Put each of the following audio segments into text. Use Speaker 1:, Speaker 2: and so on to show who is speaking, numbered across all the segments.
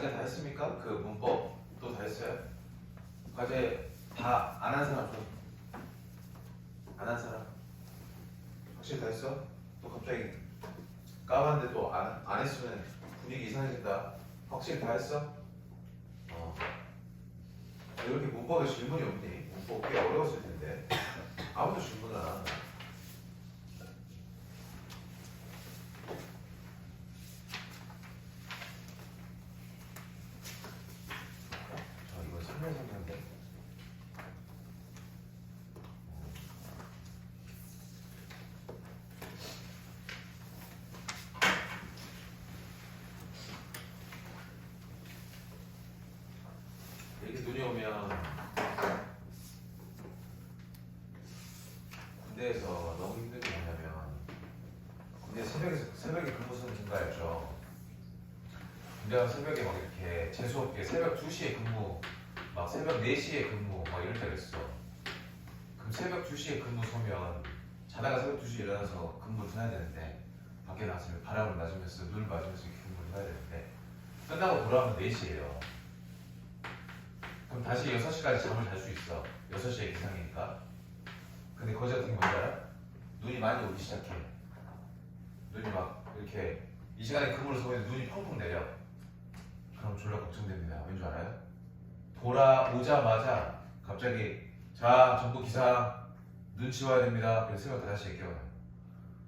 Speaker 1: 과제 다 했습니까? 그 문법도 다 했어요? 과제 다 안 한 사람 좀. 안 한 사람? 확실히 다 했어? 또 갑자기 까봤는데 또 안 했으면 분위기 이상해진다. 확실히 다 했어? 왜 이렇게 문법에 질문이 없니? 문법 꽤 어려웠을 텐데 아무도 질문을 안 한다. 이거 3년 이렇게 눈이 오면 군대에서 너무 힘든 게 뭐냐면 군대 새벽에 근무 수는 증가했죠. 군대가 새벽에 막 이렇게 재수없게 새벽 2시에 근무, 막 새벽 4시에 근무 막 이럴 때가 있어. 그럼 새벽 2시에 근무 서면 자다가 새벽 2시에 일어나서 근무를 해야 되는데 밖에 나가서 바람을 맞으면서 눈을 맞으면서 이렇게 근무를 해야 되는데 끝나고 돌아오면 4시예요. 그럼 다시 6시까지 잠을 잘 수 있어. 6시에 기상이니까. 근데 거지 같은 게 뭔지 알아? 눈이 많이 오기 시작해. 눈이 막 이렇게 이 시간에 근무를 서고 있는데 눈이 펑펑 내려. 그럼 졸라 걱정됩니다. 왠 줄 알아요? 돌아오자마자 갑자기 자 전부 기상 눈 치워야 됩니다. 그래서 새벽 5시에 깨어나요.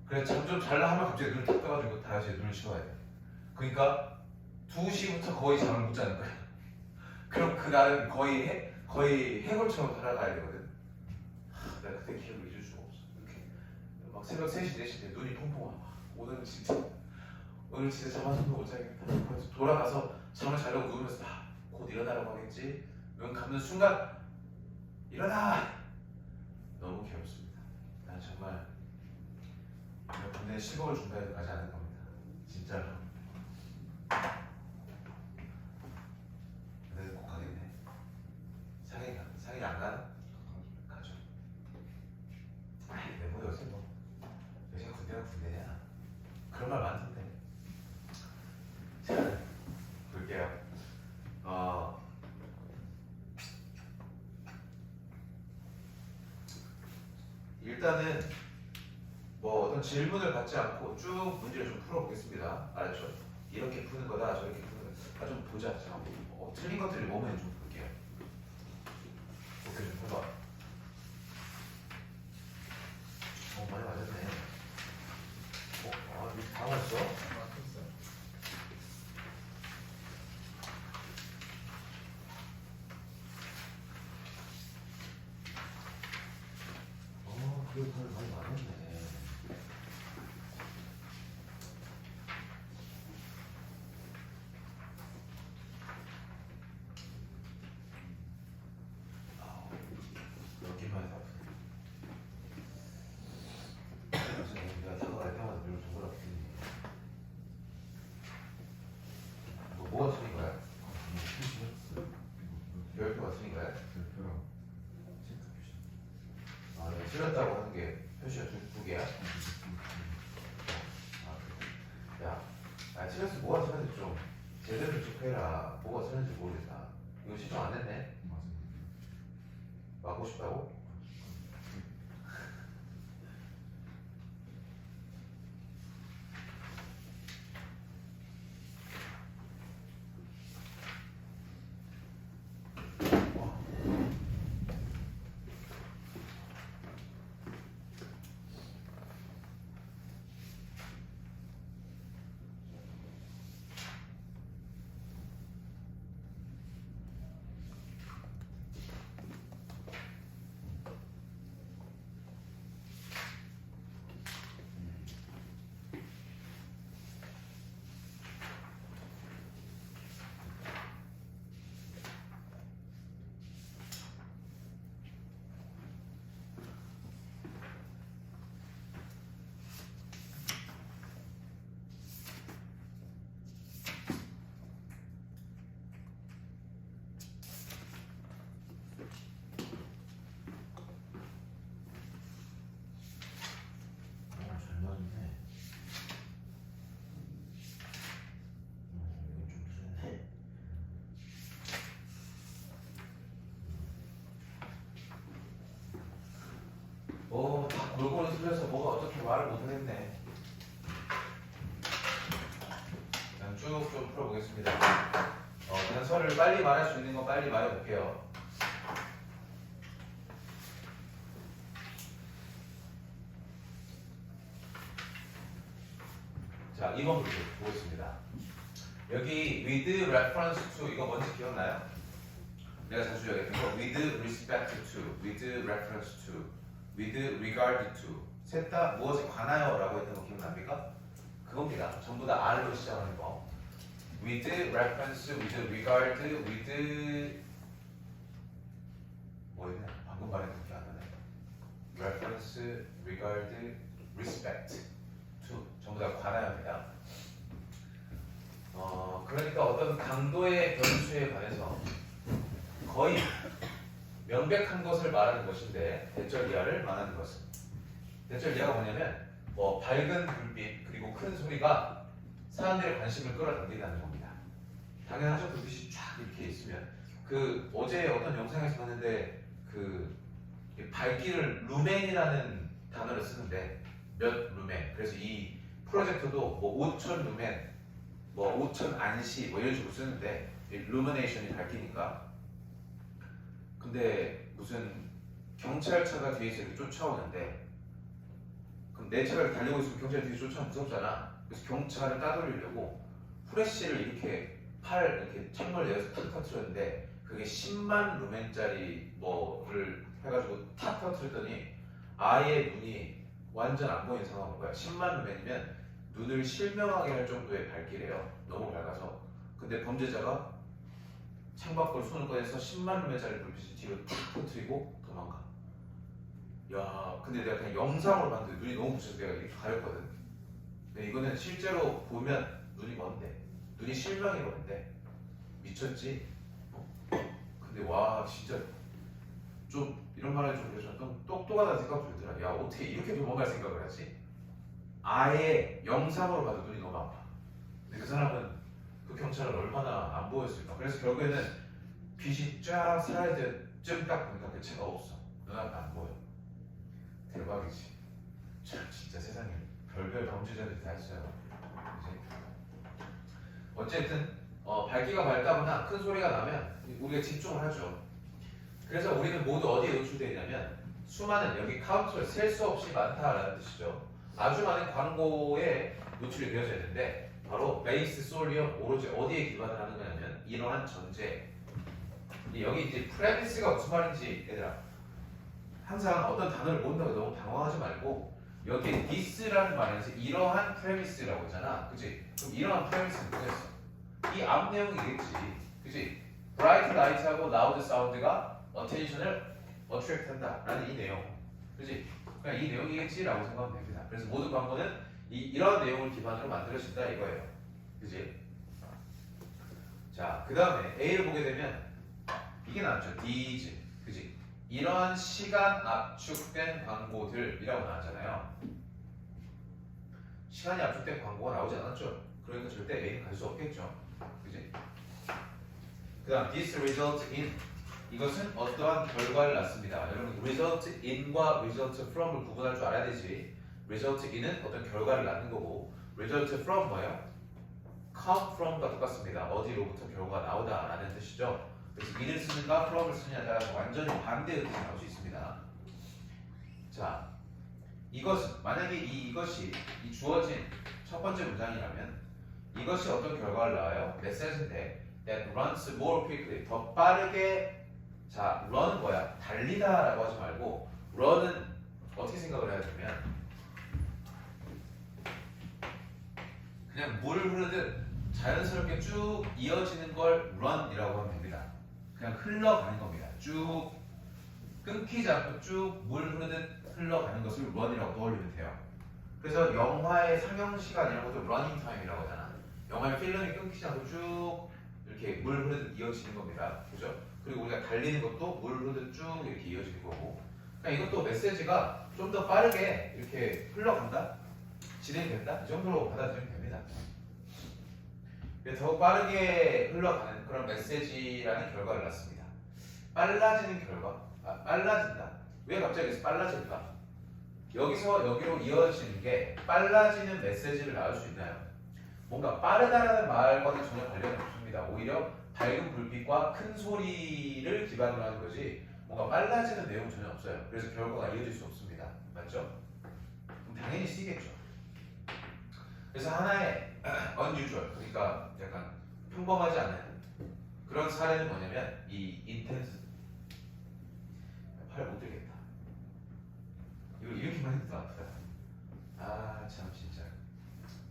Speaker 1: 그래서 잠 좀 잘라 하면 갑자기 눈을 탁 떠가지고 5시에 눈을 치워야 돼. 그러니까 2시부터 거의 잠을 못 자는 거야. 그럼 그날은 거의 해골처럼 살아가야 되거든. 내가 그때 기억을 잊을 수가 없어. 이렇게 막 새벽 3시, 4시 때 눈이 펑펑 와. 오늘 진짜 잠 한 손도 못 자겠다. 그래서 돌아가서 잠을 자려고 누우면서 곧 일어나라고 하겠지. 눈 감는 순간 일어나! 너무 괴롭습니다. 난 정말 군대에 10억을 준다 해도 가지 않을 겁니다. 진짜로. 근데 꼭 가겠네. 상해 안 가나? 가죠. 내 모습 요새 뭐 요새 군대가 군대냐? 그런 말 많던데. 자, 볼게요. 일단은 뭐 어떤 질문을 받지 않고 쭉 문제를 좀 풀어보겠습니다. 알았죠? 이렇게 푸는 거다, 저렇게 푸는 거다. 좀 보자. 자, 틀린 것들이 뭐면 좀 볼게요. 오케이, 좀 해봐. 많이 맞았네. 이거 다 맞았어? 그래도 다들 많이 맞았네. 여기만 해서 아프네. 내가 다가갈 때마다 눈을 동그랗게 뜨니. 뭐가 틀린 거야? 별표가 틀린 거야? 내가 틀렸다고 하는 게 표시가 두 개야? 야, 틀렸으면 뭐가 틀렸는지 좀 제대로 좀 해라. 뭐가 틀렸는지 모르겠다. 이거 시청 안 했네? 맞고 싶다고? 틀려서 뭐가 어떻게 말을 못하겠네. 그냥 쭉 좀 풀어보겠습니다. 단서를 빨리 말할 수 있는 건 빨리 말해볼게요. 자, 2번 문제 보겠습니다. 여기 with reference to 이거 뭔지 기억나요? 내가 자주 얘기했던 거 with respect to, with reference to, with regard to 셋 다 무엇에 관하여 라고 했던 거 기억납니까? 그겁니다. 전부 다 R로 시작하는 거. with reference, with regard, with 뭐였냐? 방금 말했던 게 안 나네. reference, regard, respect to 전부 다 관하여입니다. 그러니까 어떤 강도의 변수에 관해서 거의 명백한 것을 말하는 것인데 대절 이하를 말하는 것은 대절 이하가 뭐냐면 뭐 밝은 불빛 그리고 큰 소리가 사람들의 관심을 끌어당긴다는 겁니다. 당연하죠. 불빛이 쫙 이렇게 있으면 그 어제 어떤 영상에서 봤는데 그 밝기를 루멘이라는 단어를 쓰는데 몇 루멘 그래서 이 프로젝터도 뭐 5,000 루멘 뭐 5,000 안시 뭐 이런 식으로 쓰는데 루미네이션이 밝히니까 근데 무슨 경찰차가 뒤에서 이렇게 쫓아오는데 그럼 내 차가 달리고 있으면 경찰 뒤에서 쫓아오면 무섭잖아. 그래서 경찰을 따돌리려고 후레쉬를 이렇게 이렇게 창문을 내려서 탁 터뜨렸는데 그게 10만 루멘짜리 뭐를 해가지고 탁 터뜨렸더니 아예 눈이 완전 안 보이는 상황인 거야. 10만 루멘이면 눈을 실명하게 할 정도의 밝기래요. 너무 밝아서. 근데 범죄자가 창밖으로 손을 꺼내서 10만 루멘짜리 불빛을 뒤로 탁 터뜨리고 도망가. 야, 근데 내가 그냥 영상으로 봤는데 눈이 너무 부셔서 내가 이렇게 가렸거든. 근데 이거는 실제로 보면 눈이 먼데, 눈이 실명이 먼데 미쳤지? 근데 와 진짜 좀 이런 말을 좀 그래서 좀 똑똑하다는 생각 들더라. 야 어떻게 이렇게 도망갈 생각을 하지? 아예 영상으로 봐도 눈이 너무 아파. 근데 그 사람은 그 경찰을 얼마나 안 보였을까? 그래서 결국에는 빛이 쫙 사라질 쯤 딱 보니까 그 차가 없어. 눈앞에 안 보여. 대박이지. 참 진짜 세상에 별별 범죄자들이 다 있어요. 그치? 어쨌든 밝기가 밝다거나 큰 소리가 나면 우리가 집중을 하죠. 그래서 우리는 모두 어디에 노출되어 있냐면 수많은 여기 카운트를 셀 수 없이 많다라는 뜻이죠. 아주 많은 광고에 노출이 되어져 있는데 바로 베이스 솔리엄 오로지 어디에 기반을 하는 거냐면 이러한 전제. 여기 이제 프레미스가 무슨 말인지 얘들아 항상 어떤 단어를 모른다고 너무 당황하지 말고 여기에 this라는 말에서 이러한 프레미스라고 했잖아. 그치? 그럼 이러한 프레미스는 뭐겠어? 이 앞 내용이겠지. 그치? bright light하고 loud sound가 attention을 attract 한다 라는 이 내용. 그치? 그냥 이 내용이겠지라고 생각하면 됩니다. 그래서 모든 광고는 이런 내용을 기반으로 만들어진다 이거예요. 그치? 자, 그 다음에 A를 보게 되면 이게 나왔죠. these. 그치? 이러한 시간 압축된 광고들이라고 나왔잖아요. 시간이 압축된 광고가 나오지 않았죠. 그러니까 절대 A는 갈 수 없겠죠. 그치? 그 다음 this result in 이것은 어떠한 결과를 낳습니다. 여러분 result in과 result from을 구분할 줄 알아야 되지. result in은 어떤 결과를 낳는 거고 result from 뭐예요? come from과 똑같습니다. 어디로부터 결과가 나오다 라는 뜻이죠. 그래서 in을 쓰는가 from을 쓰느냐에 따라서 완전히 반대의 뜻이 나올 수 있습니다. 자, 이것은 만약에 이것이 이 주어진 첫 번째 문장이라면 이것이 어떤 결과를 낳아요? 메시지인데 that runs more quickly 더 빠르게. 자, run은 뭐야? 달리다 라고 하지 말고 run은 어떻게 생각을 해야 되냐면 그냥 물 흐르듯 자연스럽게 쭉 이어지는 걸 run이라고 하면 됩니다. 그냥 흘러가는 겁니다. 쭉 끊기지 않고 쭉 물 흐르듯 흘러가는 것을 run이라고 떠올리면 돼요. 그래서 영화의 상영 시간 이런 것도 running time이라고 하잖아. 영화의 필름이 끊기지 않고 쭉 이렇게 물 흐르듯 이어지는 겁니다. 그죠? 그리고 우리가 달리는 것도 물 흐르듯 쭉 이렇게 이어지는 거고. 그냥 이것도 메시지가 좀 더 빠르게 이렇게 흘러간다? 진행된다? 이 정도로 받아들이면 됩니다. 더 빠르게 흘러가는 그런 메시지라는 결과를 낳습니다. 빨라지는 결과? 빨라진다. 왜 갑자기 빨라질까? 여기서 여기로 이어지는 게 빨라지는 메시지를 나올 수 있나요? 뭔가 빠르다라는 말과는 전혀 관련이 없습니다. 오히려 밝은 불빛과 큰 소리를 기반으로 하는 거지 뭔가 빨라지는 내용은 전혀 없어요. 그래서 결과가 이어질 수 없습니다. 맞죠? 그럼 당연히 C겠죠. 그래서 하나의 unusual, 그러니까 약간 평범하지 않은 그런 사례는 뭐냐면 이 intense. 팔 못 들겠다. 이거 이렇게만 해도 아프다. 아 참 진짜.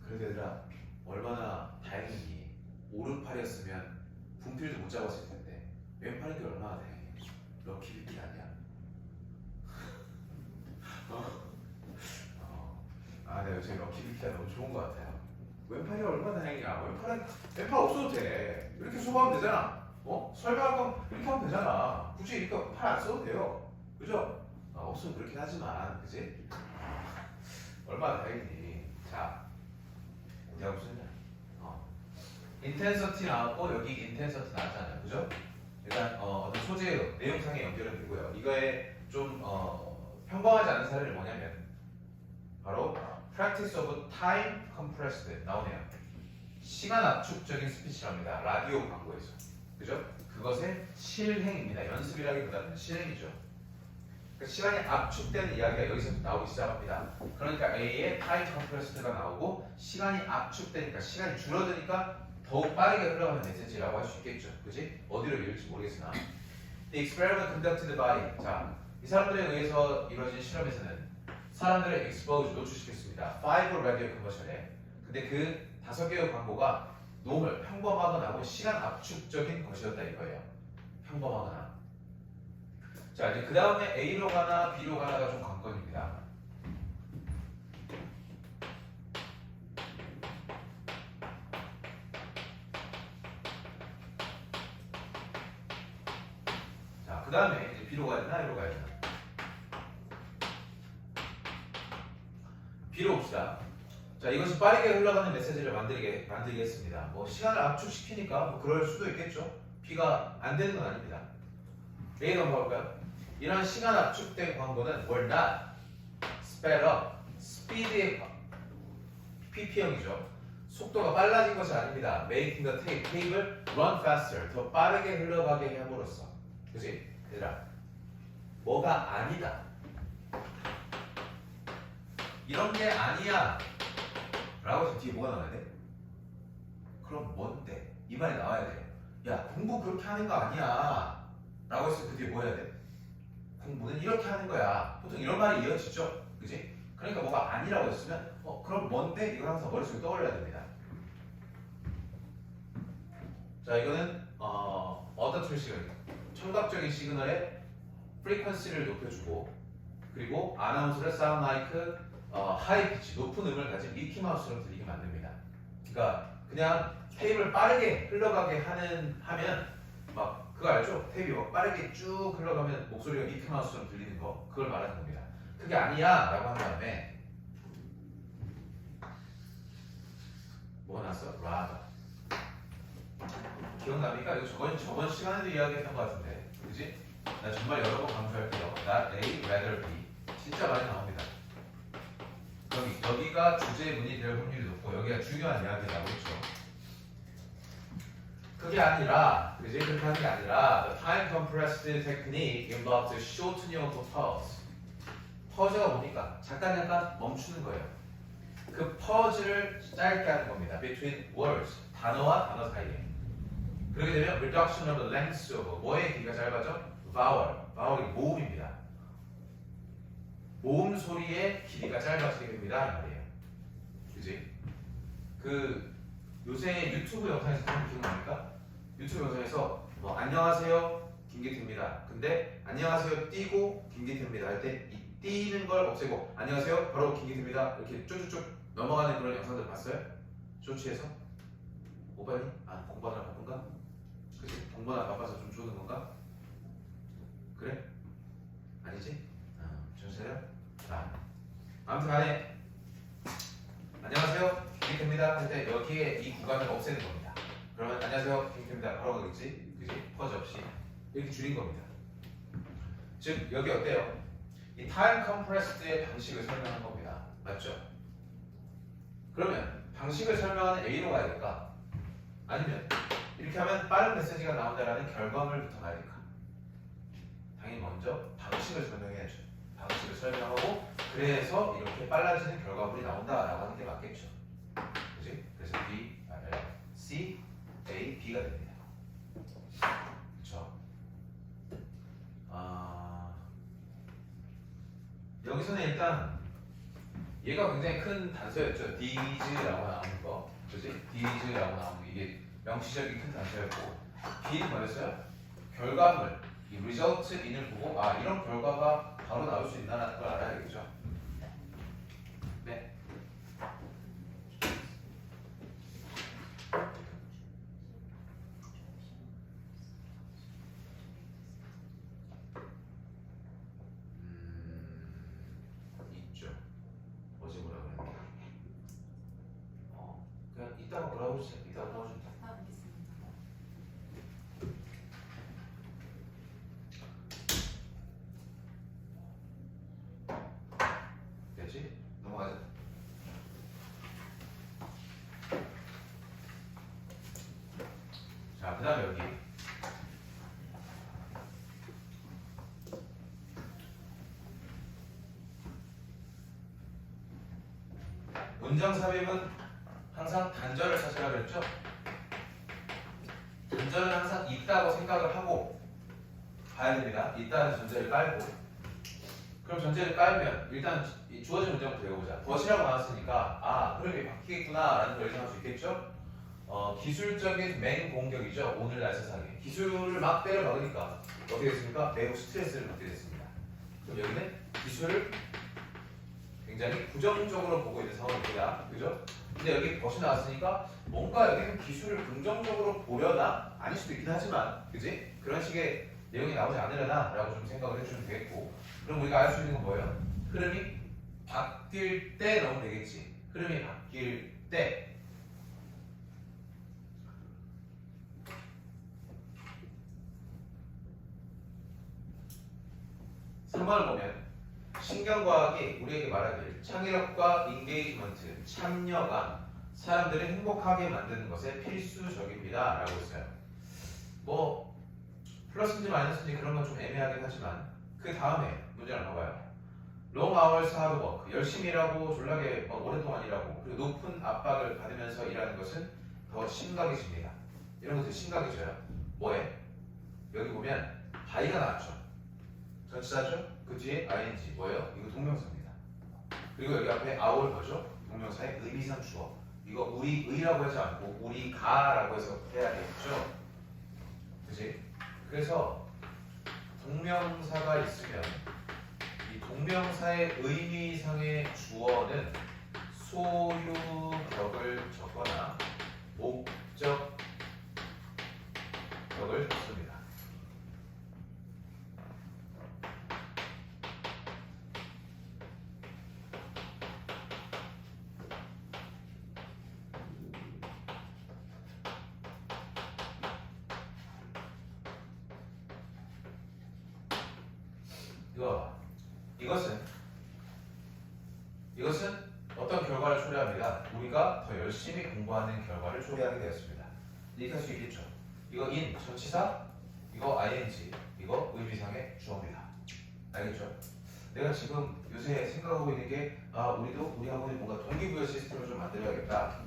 Speaker 1: 그래도 얘들아 얼마나 다행이니. 오른팔이었으면 분필도 못 잡았을 텐데 왼팔인 게 얼마나 다행이야. 럭키비키 아니야? 아 내가 요새 럭키비키가 너무 좋은 것 같아요. 왼팔이 얼마나 다행이야. 왼팔 없어도 돼. 이렇게 소화하면 되잖아. 설명할 건 이렇게 하면 되잖아. 굳이 이렇게 팔 안 써도 돼요. 그죠? 없으면 그렇긴 하지만, 그지? 얼마나 다행이니. 자, 내가 무슨 intensity 나왔고 여기 intensity 나왔잖아요. 그죠? 일단 어떤 소재의 내용상의 연결은 되고요. 이거에 좀 평범하지 않은 사례는 뭐냐면 바로 practice of time compressed 나오네요. 시간 압축적인 스피치랍니다. 라디오 광고에서. 그죠? 그것의 실행입니다. 연습이라기보다는 실행이죠. 그러니까 시간이 압축되는 이야기가 여기서 나오기 시작합니다. 그러니까 A의 time compressed가 나오고 시간이 압축되니까 시간이 줄어드니까 더욱 빠르게 흘러가는 메시지라고 할 수 있겠죠. 그지? 어디로 이을지 모르겠으나 The experiment conducted by 자, 이 사람들에 의해서 이루어진 실험에서는 사람들을 expose, 노출시켰습니다. 5 radio commercial에. 근데 그 5개의 광고가 노멀, 평범하거나 하고 시간 압축적인 것이었다 이거예요. 평범하거나. 자, 이제 그 다음에 A로 가나 B로 가나가 좀 관건입니다. 자, 그 다음에 이제 B로 가야 되나 A로 가야 되나? B로 봅시다. 자, 이것이 빠르게 흘러가는 메시지를 만들겠습니다. 뭐 시간을 압축시키니까 뭐 그럴 수도 있겠죠. B가 안 되는 건 아닙니다. A로 한번 볼까요? 이런 시간 압축된 광고는 were not sped up, speed의 PP형이죠. 속도가 빨라진 것이 아닙니다. Making the tape을 run faster, 더 빠르게 흘러가게 함으로써. 그치? 얘들아, 뭐가 아니다. 이런 게 아니야 라고 해서 뒤에 뭐가 나와야 돼? 그럼 뭔데? 이 말이 나와야 돼요. 야, 공부 그렇게 하는 거 아니야 라고 해서 그 뒤에 뭐 해야 돼? 공부는 이렇게 하는 거야. 보통 이런 말이 이어지죠? 그지? 그러니까 뭐가 아니라고 했으면 그럼 뭔데? 이걸 항상 머릿속에 떠올려야 됩니다. 자, 이거는 어떤 시그널? 청각적인 시그널의 프리퀀시를 높여주고 그리고 아나운서를 사운드 마이크 하이 피치, 높은 음을 가진 미키마우스처럼 들리게 만듭니다. 그러니까 그냥 테이프를 빠르게 흘러가게 하면 막 그거 알죠? 테이프 막 빠르게 쭉 흘러가면 목소리가 미키마우스처럼 들리는 거, 그걸 말하는 겁니다. 그게 아니야 라고 한 다음에 뭐가 나왔어? rather. 기억납니까? 이거 저번 시간에도 이야기했던 것 같은데, 그지? 나 정말 여러 번 강조할게요. not A, rather B. 진짜 많이 나옵니다. 여기가 주제문이 될 확률이 높고 여기가 중요한 이야기라고 했죠. 그게 아니라, 그지? 그렇게 하는 게 아니라 the time compressed technique involves the shortening of the pause. pause가 뭡니까? 잠깐 멈추는 거예요. 그 pause를 짧게 하는 겁니다. between words, 단어와 단어 사이에. 그렇게 되면 reduction of the length of 뭐의 길이가 짧아져? vowel이 모음입니다. 모음 소리의 길이가 짧아지게 됩니다. 이 말이에요. 그지? 요새 유튜브 영상에서 좀 기억납니까? 유튜브 영상에서 안녕하세요 김기태입니다. 근데 안녕하세요 띄고 김기태입니다 할 때 이 띄는 걸 없애고 안녕하세요 바로 김기태입니다 이렇게 쭉쭉쭉 넘어가는 그런 영상들 봤어요? 쇼츠에서? 오빠니? 공부하느라 바쁜가? 그치? 공부하느라 바빠서 좀 주는 건가? 그래? 아니지? 정신차려? 아무튼 간에 안녕하세요 김기태입니다 할 때 여기에 이 구간을 없애는 겁니다. 그러면 안녕하세요 김기태입니다 바로 가겠지? 그지? 퍼즈 없이 이렇게 줄인 겁니다. 즉 여기 어때요? 이 타임 컴프레스드의 방식을 설명한 겁니다. 맞죠? 그러면 방식을 설명하는 A로 가야 될까? 아니면 이렇게 하면 빠른 메시지가 나온다라는 결과물부터 가야 될까? 당연히 먼저 방식을 설명해야죠. 방식을 설명하고 그래서 이렇게 빨라지는 결과물이 나온다라고 하는 게 맞겠죠. 그지? 그래서 B, C, A, B가 됩니다. 그렇죠? 여기서는 일단 얘가 굉장히 큰 단서였죠. Ds라고 나오는 거, 그지? Ds라고 나오는 거 이게 명시적인 큰 단서였고 B는 뭐였어요? 결과물, 이 result in을 보고 아 이런 결과가 바로 나올 수 있다는 걸 알아야겠죠. 네. 있죠. 어제 뭐라 그랬나? 그냥 이따가 뭐라고 해주세요. 이따가 도와준다. 됐지? 넘어가자. 자, 그 다음에 여기 문장 삽입은 항상 단절을 찾으라 그랬죠? 단절은 항상 있다고 생각을 하고 봐야 됩니다. 있다는 전제를 깔고 그럼 전제를 깔면 일단 주어진 문장부터 읽어보자. 덫이라고 나왔으니까 아 그럼 이게 바뀌겠구나 라는 걸 예상할 수 있겠죠? 기술적인 맹공격이죠. 오늘날 세상에 기술을 막 때려 박으니까 어떻게 됐습니까? 매우 스트레스를 받게 됐습니다. 그럼 여기는 기술을 굉장히 부정적으로 보고 있는 상황입니다. 그죠? 근데 여기 덫이 나왔으니까 뭔가 여기는 기술을 긍정적으로 보려나? 아닐 수도 있긴 하지만 그지? 그런 식의 내용이 나오지 않으려나? 라고 좀 생각을 해주면 되겠고 그럼 우리가 알 수 있는 건 뭐예요? 흐름이 바뀔 때 넣으면 되겠지. 흐름이 바뀔 때 3번을 보면 신경과학이 우리에게 말하길 창의력과 인게이지먼트, 참여가 사람들을 행복하게 만드는 것에 필수적입니다 라고 했어요. 뭐 플러스인지 마이너스인지 그런 건 좀 애매하긴 하지만 그 다음에 문제를 봐봐요. long hours hard work, 열심히 일하고 졸라게 오랫동안 일하고 그리고 높은 압박을 받으면서 일하는 것은 더 심각해집니다. 이런 것들 심각해져요. 뭐에? 여기 보면 by가 나왔죠. 전치사죠? 그 뒤에 ing 뭐예요? 이거 동명사입니다. 그리고 여기 앞에 our 뭐죠? 동명사의 의미상 주어. 이거 우리의라고 하지 않고 우리가라고 해서 해야겠죠? 그치? 그래서 동명사가 있으면 이 동명사의 의미상의 주어는 소유격을 적거나 목적격을 적습니다. 이것은 어떤 결과를 초래합니다. 우리가 더 열심히 공부하는 결과를 초래하게 되었습니다. 이렇게 할 수 있겠죠. 이거 in 전치사, 이거 ing, 이거 의미상의 주어입니다. 알겠죠? 내가 지금 요새 생각하고 있는 게 우리도 우리 학원에 뭔가 동기부여 시스템을 좀 만들어야겠다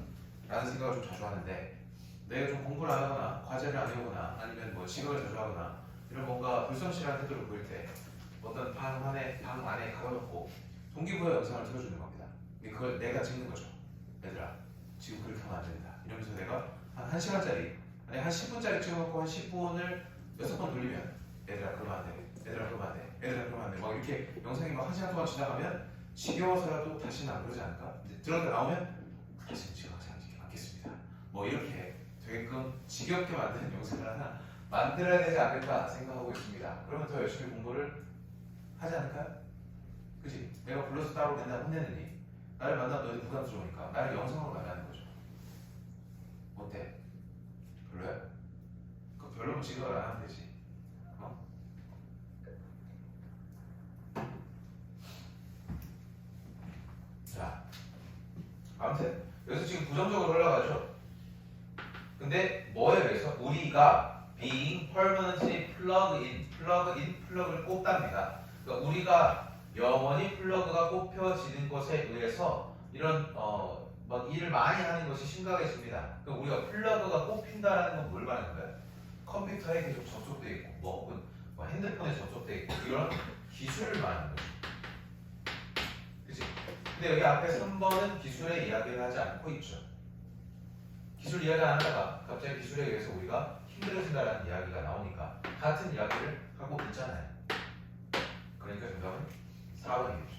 Speaker 1: 라는 생각을 좀 자주 하는데 내가 좀 공부를 안 하거나 과제를 안 해오거나 아니면 뭐 직업을 자주 하거나 이런 뭔가 불성실한 태도를 보일 때 어떤 방 안에 가둬놓고 동기부여 영상을 틀어주는 겁니다. 그걸 내가 찍는 거죠. 얘들아 지금 그렇게 하면 안 된다 이러면서 내가 한 1시간짜리 아니 한 10분짜리 찍어놓고 한 10분을 6번 돌리면 얘들아 그러면 안 돼. 얘들아 그러면 안 돼. 얘들아 그러면 안 돼. 막 이렇게 영상이 막 1시간 동안 지나가면 지겨워서라도 다시는 안 그러지 않을까? 들어갔다 나오면 다시는 지겨워서 않겠습니다. 뭐 이렇게 되게끔 지겹게 만드는 영상을 하나 만들어야 되지 않을까 생각하고 있습니다. 그러면 더 열심히 공부를 하지 않을까요? 그치? 내가 불러서 따로 맨날 혼내느니 나를 만나면 너희 부담스러우니까 나를 영상으로 만나는 거죠. 어때? 별로야? 그 별로면 지각을 안 하면 되지. 우리가 being permanently 플러그를 꼽답니다. 그러니까 우리가 영원히 플러그가 꼽혀지는 것에 의해서 이런 막 일을 많이 하는 것이 심각해집니다. 그러니까 우리가 플러그가 꼽힌다라는 건 뭘 말하는 거야? 컴퓨터에 계속 접속돼 있고 뭐 핸드폰에 접속돼 있고 이런 기술을 말하는 거지. 그치? 근데 여기 앞에 3번은 기술의 이야기를 하지 않고 있죠. 기술 이야기 안 하다가 갑자기 기술에 의해서 우리가 힘들어진다라는 이야기가 나오니까 같은 이야기를 하고 있잖아요. 그러니까 정답은 4번이겠죠.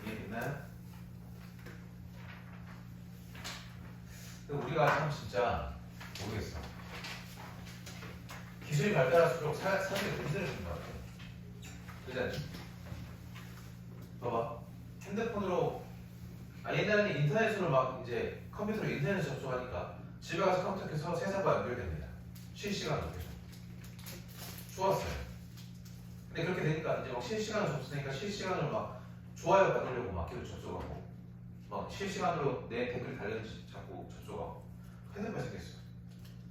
Speaker 1: 이해됐나요? 우리가 참 진짜 모르겠어. 기술이 발달할수록 사람들이 힘들어지는 것 같아요. 그잖아. 봐봐. 핸드폰으로 옛날에는 인터넷으로 막 이제 컴퓨터로 인터넷에 접속하니까 집에 가서 컴퓨터 켜서 세상과 연결됩니다. 실시간으로 계속. 좋았어요. 근데 그렇게 되니까 이제 막 실시간으로 접속하니까 실시간으로 막 좋아요 받으려고 막 계속 접속하고 막 실시간으로 내 댓글 달렸는지 자꾸 접속하고 핸드폰에 생겼어.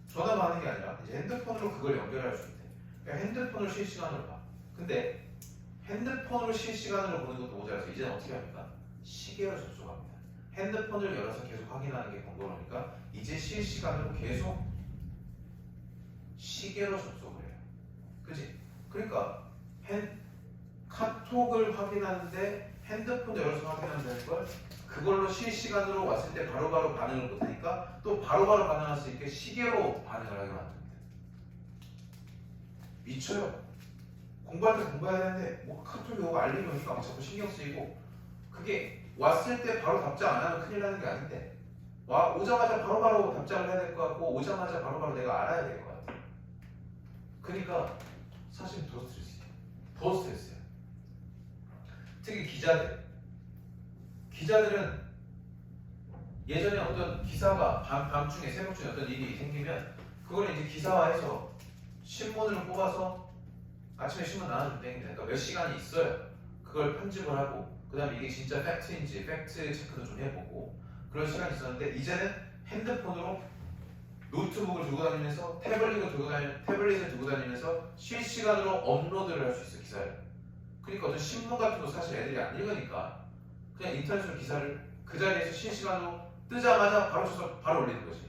Speaker 1: 전화만 하는 게 아니라 이제 핸드폰으로 그걸 연결할 수 있대. 그러니까 핸드폰으로 실시간으로 봐. 근데 핸드폰으로 실시간으로 보는 것도 모자라서 이제는 어떻게 합니까? 시계로 접속합니다. 핸드폰을 열어서 계속 확인하는 게 번거로우니까 이제 실시간으로 계속 시계로 접속을 해요. 그치? 그러니까 카톡을 확인하는데 핸드폰 열어서 확인한다는 걸 그걸로 실시간으로 왔을 때 바로바로 반응을 못하니까 또 바로바로 반응할 수 있게 시계로 반응을 하게 만듭니다. 미쳐요. 공부할 때 공부해야 되는데 뭐 카톡이 오고 알림이 오니까 막 자꾸 신경 쓰이고 그게 왔을 때 바로 답장 안 하면 큰일 나는 게 아닌데 오자마자 바로바로 답장을 해야 될 것 같고 오자마자 바로바로 내가 알아야 될 것 같아. 그러니까 사실 더 스트레스예요. 특히 기자들은 예전에 어떤 기사가 밤중에 새벽중에 어떤 일이 생기면 그걸 이제 기사화해서 신문을 뽑아서 아침에 신문 나눠주면 됩니다. 그러니까 몇 시간이 있어요. 그걸 편집을 하고 그 다음에 이게 진짜 팩트인지 팩트 체크도 좀 해보고 그런 시간이 있었는데 이제는 핸드폰으로 노트북을 들고 다니면서 태블릿을 들고 다니면서 실시간으로 업로드를 할 수 있어 기사를. 그러니까 어떤 신문 같은 거 사실 애들이 안 읽으니까 그냥 인터넷으로 기사를 그 자리에서 실시간으로 뜨자마자 바로 쳐서 바로 올리는 거지.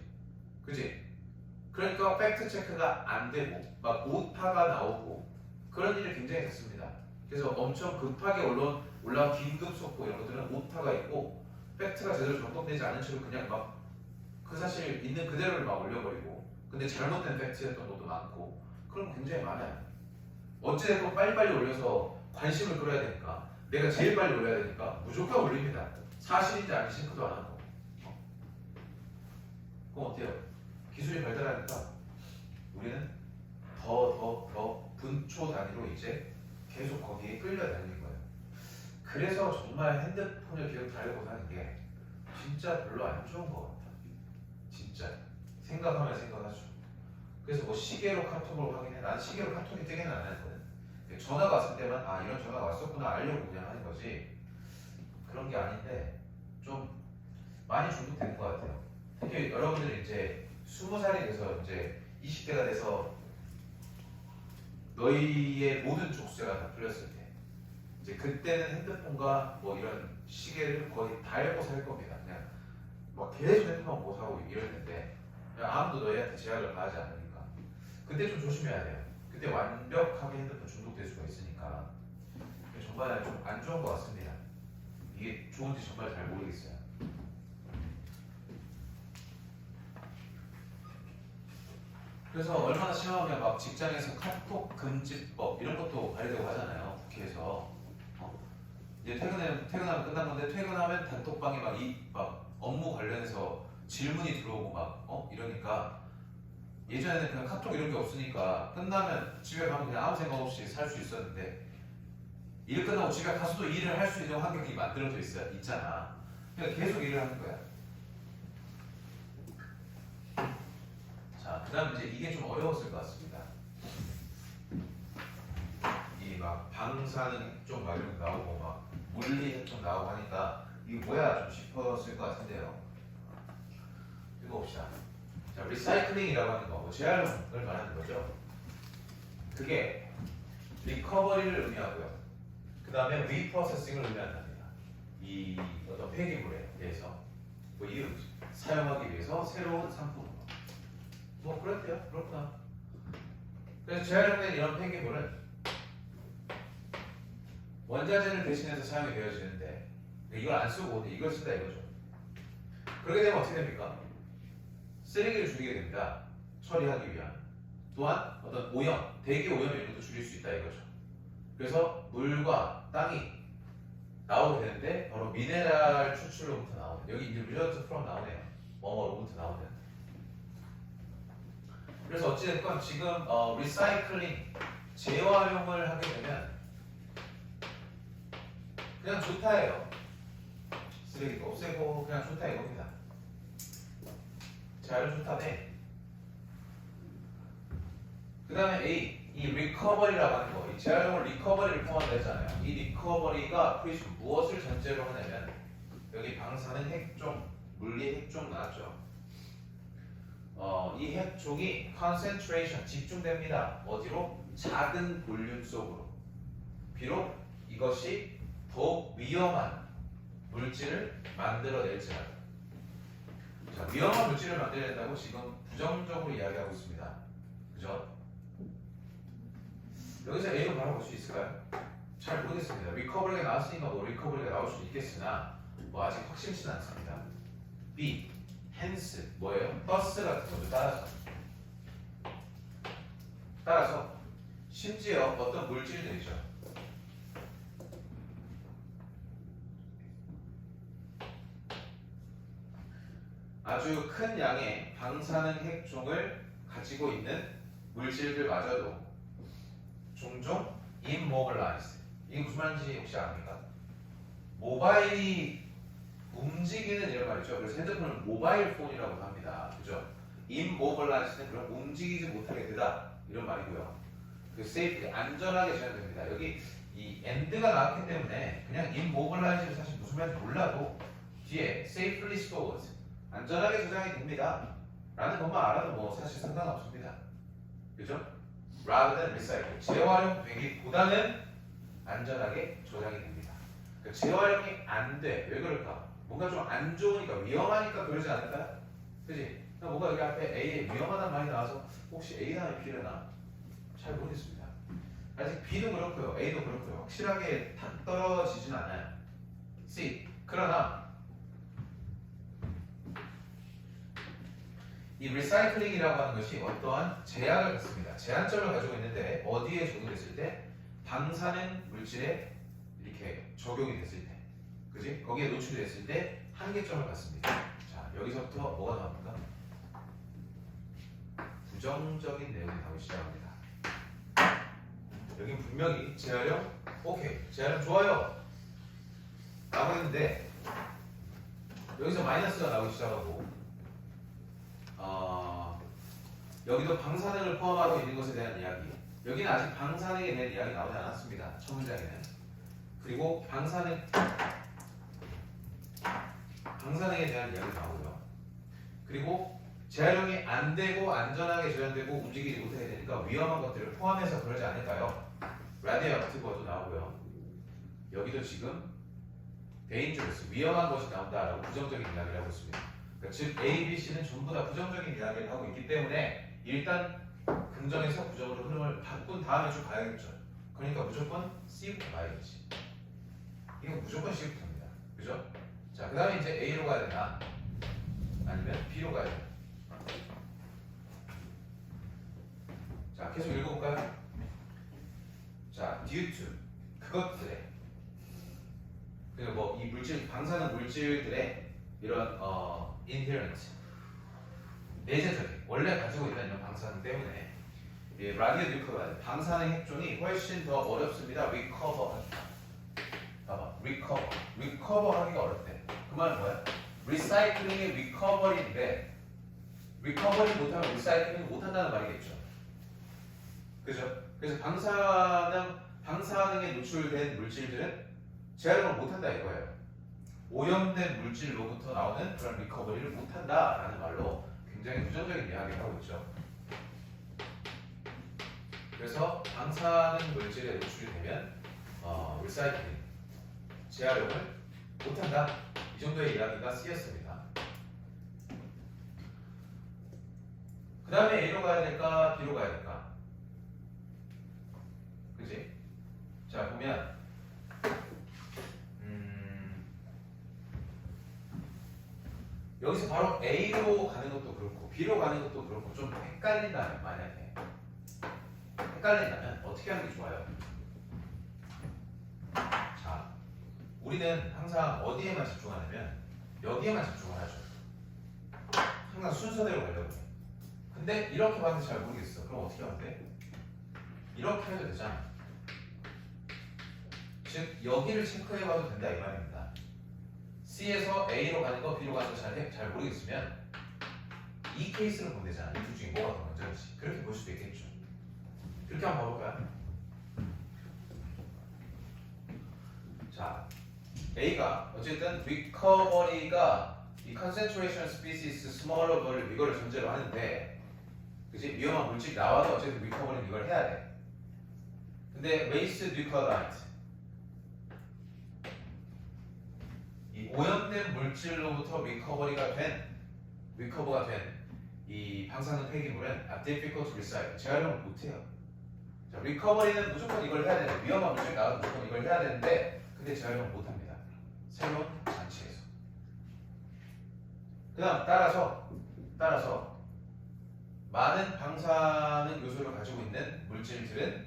Speaker 1: 그지? 그러니까 팩트 체크가 안 되고 막 오타가 나오고 그런 일이 굉장히 됐습니다. 그래서 엄청 급하게 올라온 긴급 속보 이런 것들은 오타가 있고 팩트가 제대로 점검되지 않은 채로 그냥 막 그 사실 있는 그대로를 막 올려버리고 근데 잘못된 팩트였던 것도 많고 그런 거 굉장히 많아요. 어찌됐건 빨리빨리 올려서 관심을 끌어야 되니까 내가 제일 빨리 올려야 되니까 무조건 올립니다. 사실인지 아닌지 체크도 안 하고. 그럼 어때요? 기술이 발달하니까 우리는 더 분초 단위로 이제 계속 거기에 끌려다니는 거예요. 그래서 정말 핸드폰을 계속 달고 사는 게 진짜 별로 안 좋은 것 같아. 진짜 생각하면 생각하죠. 그래서 뭐 시계로 카톡을 확인해. 난 시계로 카톡이 뜨기는 안 했거든. 전화가 왔을 때만 이런 전화가 왔었구나 알려고 그냥 하는 거지. 그런 게 아닌데 좀 많이 중독되는 것 같아요. 특히 여러분들이 이제 20살이 돼서 이제 20대가 돼서 너희의 모든 족쇄가 다 풀렸을 때 이제 그때는 핸드폰과 뭐 이런 시계를 거의 다 알고 살 겁니다. 그냥 막 계속 핸드폰 못 사고 이럴 텐데 아무도 너희한테 제약을 가하지 않으니까 그때 좀 조심해야 돼요. 그때 완벽하게 핸드폰 중독될 수가 있으니까 정말 좀 안 좋은 것 같습니다. 이게 좋은지 정말 잘 모르겠어요. 그래서 얼마나 심하면 막 직장에서 카톡 금지법 이런 것도 발의되고 하잖아요. 국회에서. 이제 퇴근하면 끝난 건데 퇴근하면 단톡방에 막 업무 관련해서 질문이 들어오고 막 이러니까 예전에는 그냥 카톡 이런 게 없으니까 끝나면 집에 가면 그냥 아무 생각 없이 살 수 있었는데 일 끝나고 집에 가서도 일을 할 수 있는 환경이 만들어져 있잖아. 그러니까 계속 일을 하는 거야. 자, 그 다음 이제 이게 좀 어려웠을 것 같습니다. 이 막 방사능 핵종 막 이런 거 나오고 막 물리 핵종 나오고 하니까 이게 뭐야 좀 싶었을 것 같은데요. 리사이클링이라고 하는 거, 뭐 재활용을 말하는 거죠. 그게 리커버리를 의미하고요. 그 다음에 리프로세싱을 의미한답니다. 이 어떤 폐기물에 대해서 뭐 이런 사용하기 위해서 새로운 상품. 뭐 그렇대요. 그렇구나. 그래서 재활용된 이런 폐기물은 원자재를 대신해서 사용이 되어지는데 이걸 안 쓰고 이걸 쓴다 이거죠. 그렇게 되면 어떻게 됩니까? 쓰레기를 줄이게 됩니다. 처리하기 위한. 또한 어떤 오염, 대기 오염 이런 것도 줄일 수 있다 이거죠. 그래서 물과 땅이 나오게 되는데 바로 미네랄 추출로부터 나오는, 여기 이제 리저트 프롬 나오네요. 뭐뭐로부터 나오는. 그래서 어찌됐건 지금 리사이클링, 재활용을 하게 되면 그냥 좋다예요. 쓰레기도 없애고 그냥 좋다 이겁니다. 자, 아주 좋다네. 그 다음에 A, 이 리커버리라고 하는 거, 이 재활용을 리커버리를 포함한다 했잖아요. 이 리커버리가 프리즘 무엇을 전제로 하냐면 여기 방사능 핵종, 물리 핵종 나왔죠. 이 핵종이 concentration, 집중됩니다. 어디로? 작은 볼륨 속으로. 비록 이것이 더욱 위험한 물질을 만들어낼지라도. 자, 위험한 물질을 만들어낸다고 지금 부정적으로 이야기하고 있습니다. 그죠? 여기서 A로 바로 볼 수 있을까요? 잘 모르겠습니다. 리커버리가 나왔으니까 뭐 리커버리가 나올 수 있겠으나 뭐 아직 확실치는 않습니다. B, hence 뭐예요? thus 같은 거죠. 따라서 심지어 어떤 물질들이죠. 아주 큰 양의 방사능 핵종을 가지고 있는 물질들마저도 종종 immobilize. 이게 무슨 말인지 혹시 아십니까? 모바일이 움직이는 이런 말이죠. 그래서 핸드폰을 모바일 폰이라고 합니다. 그죠? immobilize는 그럼 움직이지 못하게 되다 이런 말이고요. 그 safely, 안전하게 제한됩니다. 여기 이 and가 나왔기 때문에 그냥 immobilize를 사실 무슨 말인지 몰라도 뒤에 safely stored, 안전하게 저장이 됩니다 라는 것만 알아도 뭐 사실 상관없습니다. 그죠? rather than recycle, 재활용되기보다는 안전하게 저장이 됩니다. 그러니까 재활용이 안 돼. 왜 그럴까? 뭔가 좀 안 좋으니까, 위험하니까 그러지 않을까요? 그지? 뭔가 여기 앞에 A에 위험하다는 말이 나와서 혹시 A 다음에 B려나? 잘 모르겠습니다. 아직 B도 그렇고요, A도 그렇고요. 확실하게 탁 떨어지진 않아요. C. 그러나 이 리사이클링이라고 하는 것이 어떠한 제약을 갖습니다. 제한점을 가지고 있는데 어디에 적용됐을 때? 방사능 물질에 이렇게 적용이 됐을 때, 그지? 거기에 노출됐을 때 한계점을 갖습니다. 자, 여기서부터 뭐가 나옵니까? 부정적인 내용이 나오기 시작합니다. 여기 분명히 재활용, 오케이, 재활용 좋아요 라고 했는데 여기서 마이너스가 나오기 시작하고 여기도 방사능을 포함하고 있는 것에 대한 이야기, 여기는 아직 방사능에 대한 이야기 나오지 않았습니다. 첫 문장에는. 그리고 방사능에 대한 이야기 나오고요. 그리고 재활용이 안 되고 안전하게 재현되고 움직이지 못하게 되니까 위험한 것들을 포함해서 그러지 않을까요? radioactive도 나오고요. 여기도 지금 dangerous, 위험한 것이 나온다라고 부정적인 이야기를 하고 있습니다. 그러니까 즉 A, B, C는 전부 다 부정적인 이야기를 하고 있기 때문에 일단 긍정에서 부정으로 흐름을 바꾼 다음에 쭉 가야겠죠. 그러니까 무조건 C부터 가야겠지. 이건 무조건 C부터입니다. 그죠? 자, 그 다음에 이제 A로 가야 되나? 아니면 B로 가야 되나? 자, 계속 읽어볼까요? 자, due to, 그것들의, 그리고 뭐 이 물질, 방사능 물질들의 이런 inherent, 내재적인, 원래 가지고 있는 이런 방사능 때문에 라디오 뉴클라이드, 방사능 핵종이 훨씬 더 어렵습니다. recover 하기가. 봐봐, recover 하기가 어렵대. 그 말은 뭐야? 리사이클링의 recovery인데 recovery 못하면 리사이클링 못한다는 말이겠죠. 그죠? 그래서 방사능에 노출된 물질들은 재활용을 못한다 이거예요. 오염된 물질로부터 나오는 그런 리커버리를 못한다라는 말로 굉장히 부정적인 이야기를 하고 있죠. 그래서 방사능 물질에 노출이 되면 리사이클링, 재활용을 못한다. 이 정도의 이야기가 쓰였습니다. 그 다음에 A로 가야 될까? B로 가야 될까? 그지? 자 보면 여기서 바로 A로 가는 것도 그렇고 B로 가는 것도 그렇고 좀 헷갈린다면 만약에 헷갈린다면 어떻게 하는 게 좋아요? 자 우리는 항상 어디에만 집중하냐면 여기에만 집중을 하죠. 항상 순서대로 가려고 해. 근데 이렇게 봤는데 잘 모르겠어. 그럼 어떻게 하면 돼? 이렇게 해도 되잖아. 즉 여기를 체크해봐도 된다 이 말입니다. C에서 A로 가는 거, B로 가는 거 잘 모르겠으면 이 케이스를 보면 되잖아. 이 둘 중에 뭐가 더 먼저인지. 그렇게 볼 수도 있겠죠. 그렇게 한번 봐볼까요? 자, A가 어쨌든 recovery가 이 concentration species smaller 걸 이거를 전제로 하는데 그치? 위험한 물질이 나와도 어쨌든 recovery는 이걸 해야 돼. 근데 waste nucleotide 이 오염된 물질로부터 리커버가 된 이 방사능 폐기물은 difficult to recycle 재활용을 못해요. 자, 리커버리는 무조건 이걸 해야 되는데 위험한 물질 나와도 무조건 이걸 해야 되는데 근데 재활용을 못합니다. 새로운 장치에서. 그다음 따라서 많은 방사능 요소를 가지고 있는 물질들은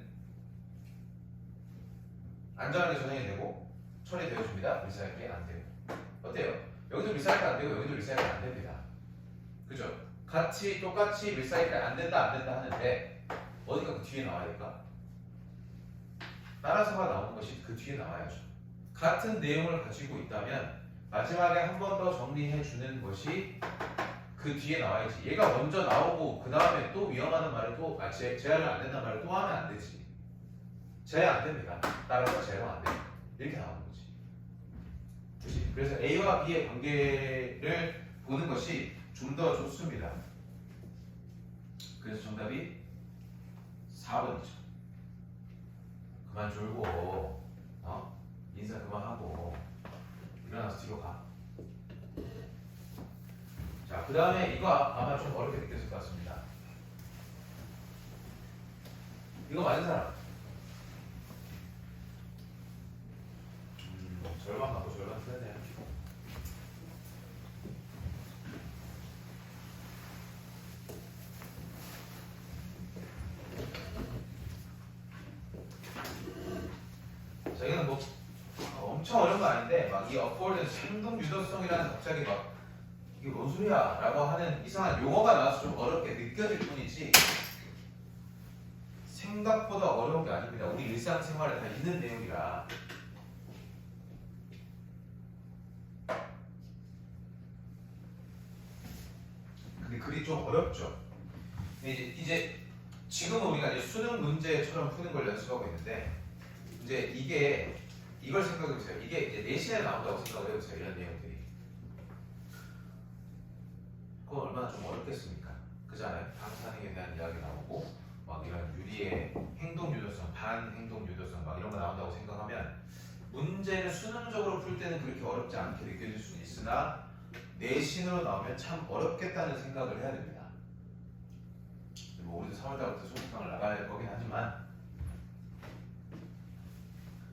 Speaker 1: 안전하게 저장이 되고 처리되어줍니다. 리사이클이 안 되고. 어때요? 여기도 리사이클 안 되고 여기도 리사이클 안 됩니다. 그죠? 똑같이 리사이클 안 된다 하는데 어디가 그 뒤에 나와야 될까? 따라서가 나오는 것이 그 뒤에 나와야죠. 같은 내용을 가지고 있다면 마지막에 한 번 더 정리해 주는 것이 그 뒤에 나와야지. 얘가 먼저 나오고 그 다음에 또 위험하다는 말을 또 제한을 안 된다는 말을 또 하면 안 되지. 제한 안 됩니다. 따라서 제한 안 돼. 이렇게 나오는 거지. 그치? 그래서 A와 B의 관계를 보는 것이 좀 더 좋습니다. 그래서 정답이 4번이죠. 그만 졸고 인사 그만하고 일어나서 뒤로 가. 자, 그 다음에 이거 아마 좀 어렵게 느껴질 것 같습니다. 이거 맞는 사람? 절반 맞고 절반 틀렸네요. 자, 이거는 뭐 엄청 어려운 거 아닌데 막 이 upward 생동 유도성이라는 갑자기 막 이게 뭔 소리야 라고 하는 이상한 용어가 나와서 좀 어렵게 느껴질 뿐이지 생각보다 어려운 게 아닙니다. 우리 일상생활에 다 있는 내용이라. 근데 그게 좀 어렵죠. 이제 지금은 우리가 이제 수능 문제처럼 푸는 걸 연습하고 있는데 이제 이걸 생각해보세요. 이게 이제 내신에 나온다고 생각을 해보세요. 이런 내용들이. 그건 얼마나 좀 어렵겠습니까? 그잖아요. 방사능에 대한 이야기 나오고 막 이런 유리의 행동 유도성, 반행동 유도성 막 이런 거 나온다고 생각하면 문제를 수능적으로 풀 때는 그렇게 어렵지 않게 느껴질 수 있으나 내신으로 나오면 참 어렵겠다는 생각을 해야 됩니다. 뭐 우리도 3월달부터 소속강을 나가야 할 거긴 하지만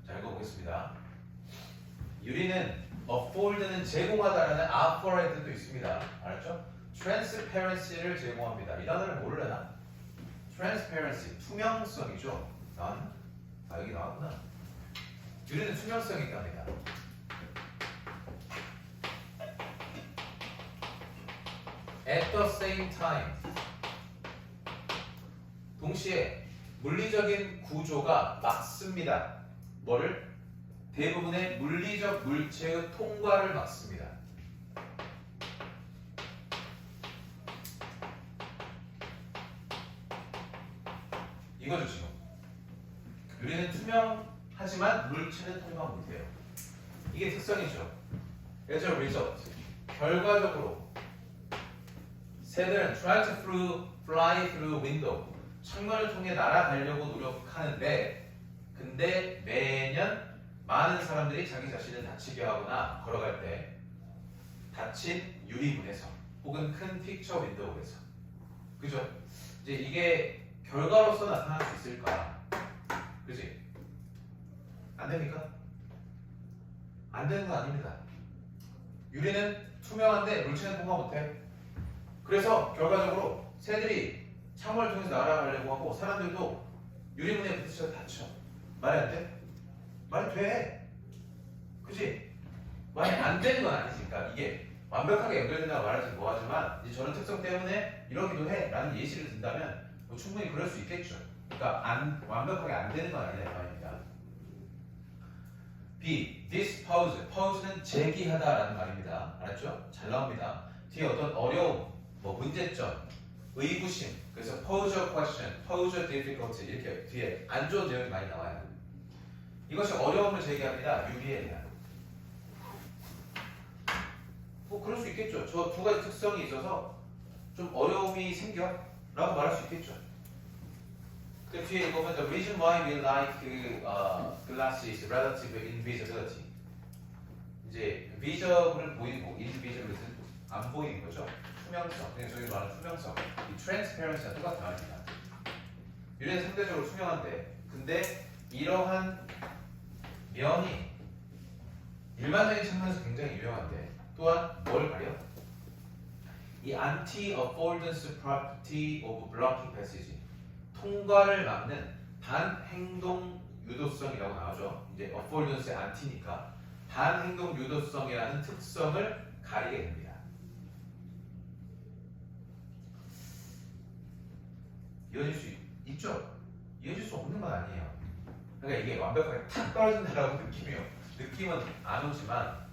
Speaker 1: 자, 읽어보겠습니다. 유리는 afford는 제공하다라는 offered도 있습니다. 알았죠? transparency를 제공합니다. 이 단어를 모르려나? transparency, 투명성이죠. 여기 나왔구나. 유리는 투명성이 있답니다. at the same time 동시에 물리적인 구조가 막습니다. 뭐를? 대부분의 물리적 물체의 통과를 막습니다. 이거죠 지금. 유리는 투명하지만 물체는 통과 못해요. 이게 특성이죠. As a result, 결과적으로 새들은 try to fly through window. 창문을 통해 날아가려고 노력하는데, 근데 매년 많은 사람들이 자기 자신을 다치게 하거나 걸어갈 때 닫힌 유리문에서 혹은 큰 픽처 윈도우에서. 그죠? 이제 이게 결과로서 나타날 수 있을까? 그지? 안 됩니까? 안 되는 거 아닙니다. 유리는 투명한데 물체는 통과 못해. 그래서 결과적으로 새들이 창문을 통해서 날아가려고 하고 사람들도 유리문에 부딪혀 다쳐. 말이 안 돼? 말이 돼. 그지? 말이 안 되는 건 아니니까 이게 완벽하게 연결된다고 말하지 뭐하지만 이제 저런 특성 때문에 이러기도 해 라는 예시를 든다면 뭐 충분히 그럴 수 있겠죠. 그러니까 완벽하게 안 되는 건 아니다 이 말입니다. B. dispose. pose는 제기하다 라는 말입니다. 알았죠? 잘 나옵니다. 뒤에 어떤 어려움, 뭐 문제점, 의구심, 그래서 pose a question, pose a difficulty 이렇게 뒤에 안 좋은 내용이 많이 나와요. 이것이 어려움을 제기합니다. 유리에 대한. 뭐 그럴 수 있겠죠. 저 두 가지 특성이 있어서 좀 어려움이 생겨 라고 말할 수 있겠죠. 그 뒤에 보면 the reason why we like glasses relative invisibility. 이제 visible은 보이고 invisible은 안 보이는 거죠. 투명성. 그냥 저희 말하는 투명성. 이 transparency와 똑같은 말입니다. 유리는 상대적으로 투명한데, 근데 이러한 면이 일반적인 측면에서 굉장히 유용한데 또한 뭘 가려? 이 anti-affordance property of blocking passage. 통과를 막는 반행동 유도성이라고 나오죠. 이제 affordance의 anti니까 반행동 유도성이라는 특성을 가리게 됩니다. 이어질 수 있죠? 이어질 수 없는 건 아니에요. 그러니까 이게 완벽하게 탁 떨어진다라고 느낌은 안 오지만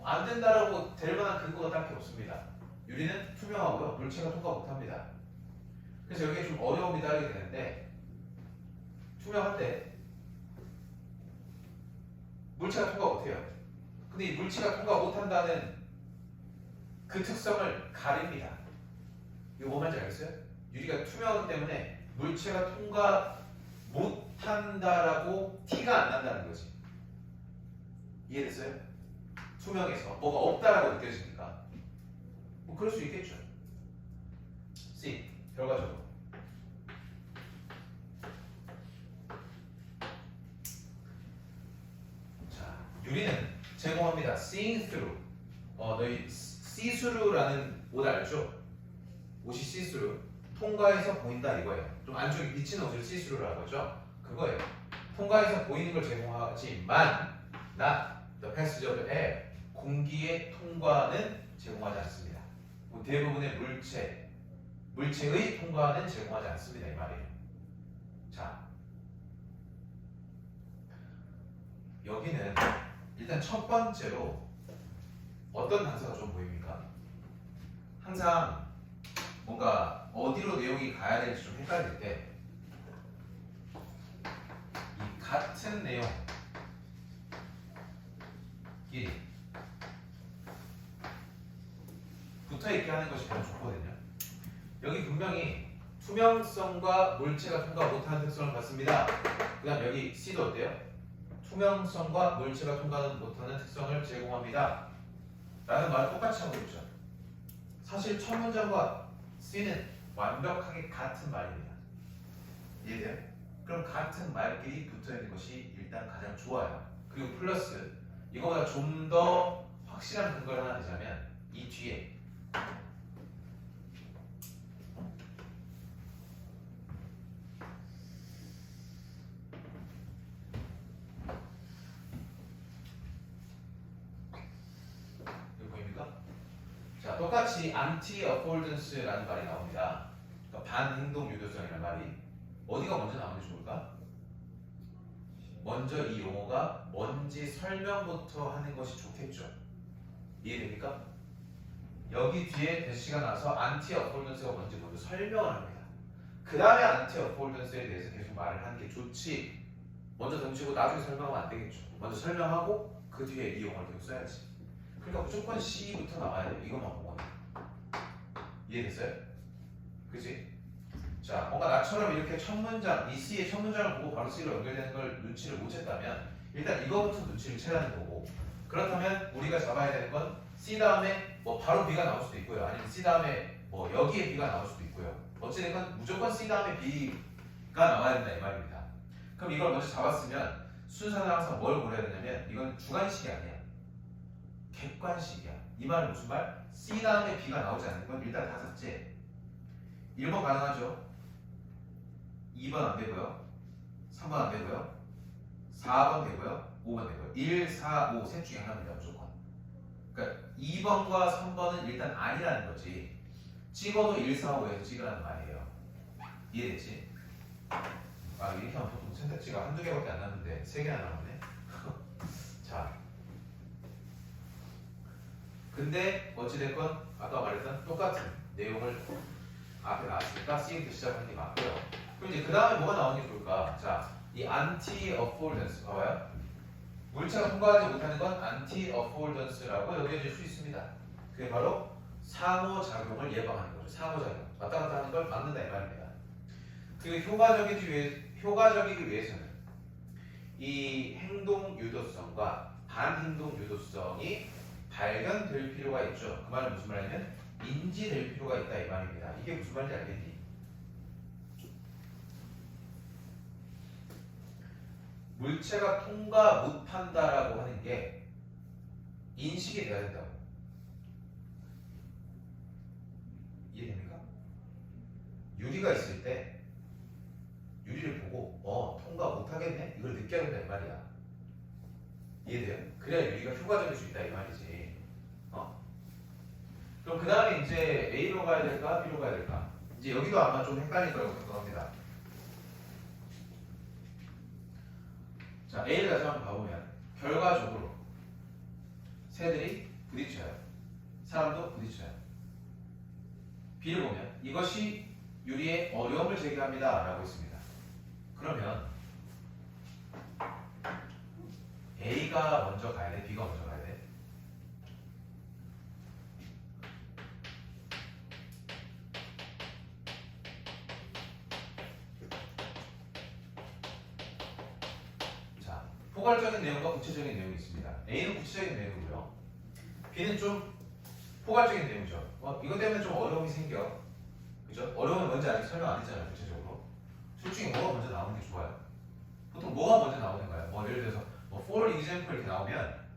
Speaker 1: 안 된다라고 될 만한 근거가 딱히 없습니다. 유리는 투명하고요. 물체가 통과 못합니다. 그래서 여기에 좀 어려움이 따르게 되는데 투명한데 물체가 통과 못해요. 근데 이 물체가 통과 못한다는 그 특성을 가립니다. 이거 뭐 말인지 알겠어요? 유리가 투명하기 때문에 물체가 통과 못한다라고 티가 안 난다는 거지. 이해됐어요? 투명해서 뭐가 없다라고 느껴지니까 뭐 그럴 수 있겠죠. C. 결과적으로 자, 유리는 제공합니다. Seeing through. 너희 see through라는 옷 알죠? 옷이 see through. 통과해서 보인다 이거예요. 좀 안쪽에 비치는 옷을 see through라고 하죠. 그거예요. 통과해서 보이는 걸 제공하지만 not the passage of air. 공기의 통과는 제공하지 않습니다. 대부분의 물체의 통과는 제공하지 않습니다. 이 말이에요. 자, 여기는 일단 첫 번째로 어떤 단서가 좀 보입니까? 항상 뭔가 어디로 내용이 가야 될지 좀 헷갈릴 때 이 같은 내용끼리 붙어있게 하는 것이 가장 좋거든요. 여기 분명히 투명성과 물체가 통과 못하는 특성을 갖습니다. 그 다음 여기 C도 어때요? 투명성과 물체가 통과 못하는 특성을 제공합니다 라는 말을 똑같이 하고 있죠. 사실 첫 문장과 C는 완벽하게 같은 말입니다. 이해돼요? 그럼 같은 말끼리 붙어있는 것이 일단 가장 좋아요. 그리고 플러스 이거보다 좀 더 확실한 근거를 하나 내자면 이 뒤에 이거 보입니까? 자, 똑같이 anti-affordance라는 말이 나옵니다. 그러니까 반행동 유도성이라는 말이 어디가 먼저 나오는 게 좋을까? 먼저 이 용어가 뭔지 설명부터 하는 것이 좋겠죠. 이해됩니까? 여기 뒤에 대시가 나서 anti-affordance가 뭔지 먼저 설명을 합니다. 그 다음에 anti-affordance에 대해서 계속 말을 하는 게 좋지. 먼저 던지고 나중에 설명하면 안 되겠죠. 먼저 설명하고 그 뒤에 이 용어를 계속 써야지. 그러니까 무조건 C부터 나와야 돼요. 이것만 보고는. 이해됐어요? 그치? 자, 뭔가 나처럼 이렇게 첫 문장, 이 C의 첫 문장을 보고 바로 C로 연결되는 걸 눈치를 못 챘다면 일단 이거부터 눈치를 채라는 거고, 그렇다면 우리가 잡아야 되는 건 C 다음에 뭐 바로 B가 나올 수도 있고요. 아니면 C 다음에 뭐 여기에 B가 나올 수도 있고요. 어찌됐건 무조건 C 다음에 B가 나와야 된다 이 말입니다. 그럼 이걸 먼저 잡았으면 순서는 항상 뭘 고려해야 되냐면 이건 주관식이 아니야. 객관식이야. 이 말은 무슨 말? C 다음에 B가 나오지 않는 건 일단 다 삭제. 1번 가능하죠? 2번 안 되고요. 3번 안 되고요. 4번 되고요. 5번 되고요. 1, 4, 5 셋 중에 하나입니다. 무조건. 그러니까 2번과 3번은 일단 아니라는 거지. 찍어도 1, 4, 5에서 찍으라는 말이에요. 이해됐지? 아, 이렇게 하면 보통 선택지가 한두 개밖에 안 남는데 3개나 남았네. 자, 근데 어찌됐건 아까 말했던 똑같은 내용을 앞에 나왔으니까 C부터 시작하는 게 맞고요. 그럼 이제 그 다음에 뭐가 나오는 게 좋을까? 자, 이 anti-affordance 봐봐요. 물체가 통과하지 못하는 건 anti-affordance라고 여겨질 수 있습니다. 그게 바로 상호작용을 예방하는 거죠. 상호작용. 왔다 갔다 하는 걸 막는다 이 말입니다. 그리고 효과적이기 위해서는 이 행동 유도성과 반행동 유도성이 발견될 필요가 있죠. 그 말은 무슨 말이냐면 인지될 필요가 있다 이 말입니다. 이게 무슨 말인지 알겠니? 물체가 통과 못한다라고 하는 게 인식이 돼야 된다고. 이해됩니까? 유리가 있을 때 유리를 보고 통과 못하겠네? 이걸 느껴야 된다 이 말이야. 이해돼요? 그래야 유리가 효과적일 수 있다 이 말이지. 그럼 그 다음에 이제 A로 가야 될까? B로 가야 될까? 이제 여기도 아마 좀 헷갈릴 거라고 생각합니다. 자, A를 다시 한번 봐보면 결과적으로 새들이 부딪혀요. 사람도 부딪혀요. B를 보면 이것이 유리에 어려움을 제기합니다 라고 있습니다. 그러면 A가 먼저 가야 돼? B가 먼저 가야 돼? 자, 포괄적인 내용과 구체적인 내용이 있습니다. A는 구체적인 내용이고요. B는 좀 포괄적인 내용이죠. 이것 때문에 좀 어려움이 생겨. 그죠? 어려움은 뭔지 아직 설명 안 했잖아요. 구체적으로. 솔직히 뭐가 먼저 나오는 게 좋아요? 보통 뭐가 먼저 나오는가요? 예를 들어서 for example 이렇게 나오면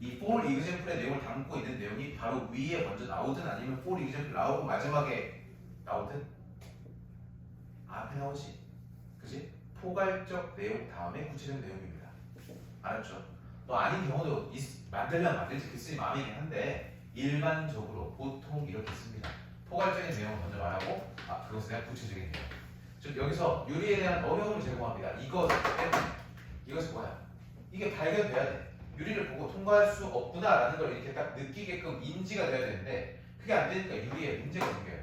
Speaker 1: 이 for example의 내용을 담고 있는 내용이 바로 위에 먼저 나오든 아니면 for example 나오고 마지막에 나오든 앞에 나오지. 그지? 포괄적 내용 다음에 구체적 내용입니다. 알았죠? 아닌 경우도 만들면 만들지 그 쓰니 마음이긴 한데 일반적으로 보통 이렇게 씁니다. 포괄적인 내용을 먼저 말하고 그것에 대한 구체적인 내용. 즉 여기서 유리에 대한 어려움을 제공합니다. 이것 때문에 이것이 뭐야? 이게 발견돼야 돼. 유리를 보고 통과할 수 없구나라는 걸 이렇게 딱 느끼게끔 인지가 돼야 되는데 그게 안 되니까 유리에 문제가 생겨요.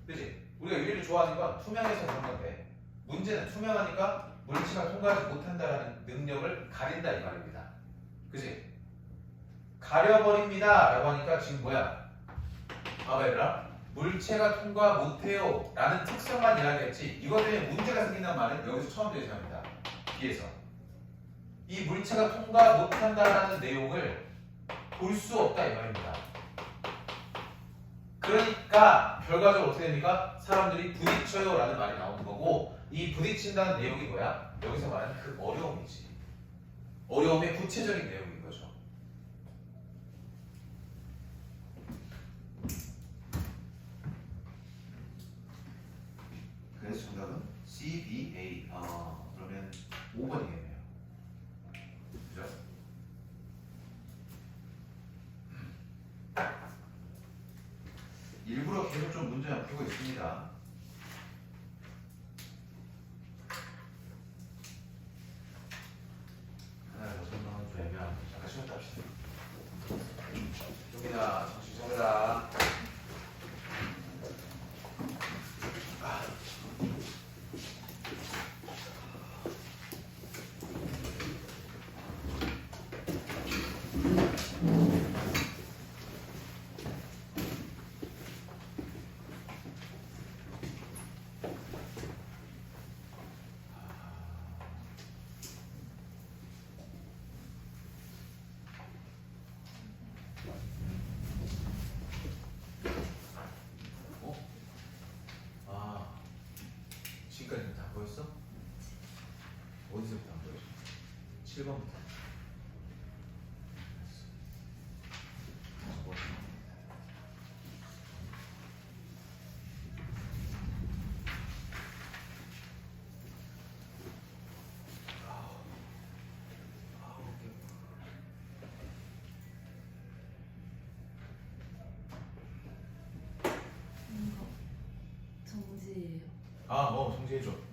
Speaker 1: 그치? 우리가 유리를 좋아하는 건 투명해서 그런 건데 문제는 투명하니까 물체가 통과하지 못한다라는 능력을 가린다 이 말입니다. 그치? 가려버립니다 라고 하니까 지금 뭐야? 봐봐 얘들아, 물체가 통과 못해요 라는 특성만 이야기했지 이것 때문에 문제가 생긴다는 말은 여기서 처음 제시합니다. B에서 이 물체가 통과 못한다라는 내용을 볼 수 없다 이 말입니다. 그러니까 결과적으로 어떻게 됩니까? 사람들이 부딪혀요 라는 말이 나오는 거고 이 부딪힌다는 내용이 뭐야? 여기서 말하는 그 어려움이지. 어려움의 구체적인 내용인 거죠. 그래서 정답은 C, B, A. 그러면 5번이겠네요. 그죠? 일부러 계속 좀 문제를 풀고 있습니다. 하나 더 설명은 좀 애매하고 잠깐 쉬었다 합시다. 여기다 정신 차려라. 7번부터.
Speaker 2: 이거 정지예요.
Speaker 1: 정지해줘.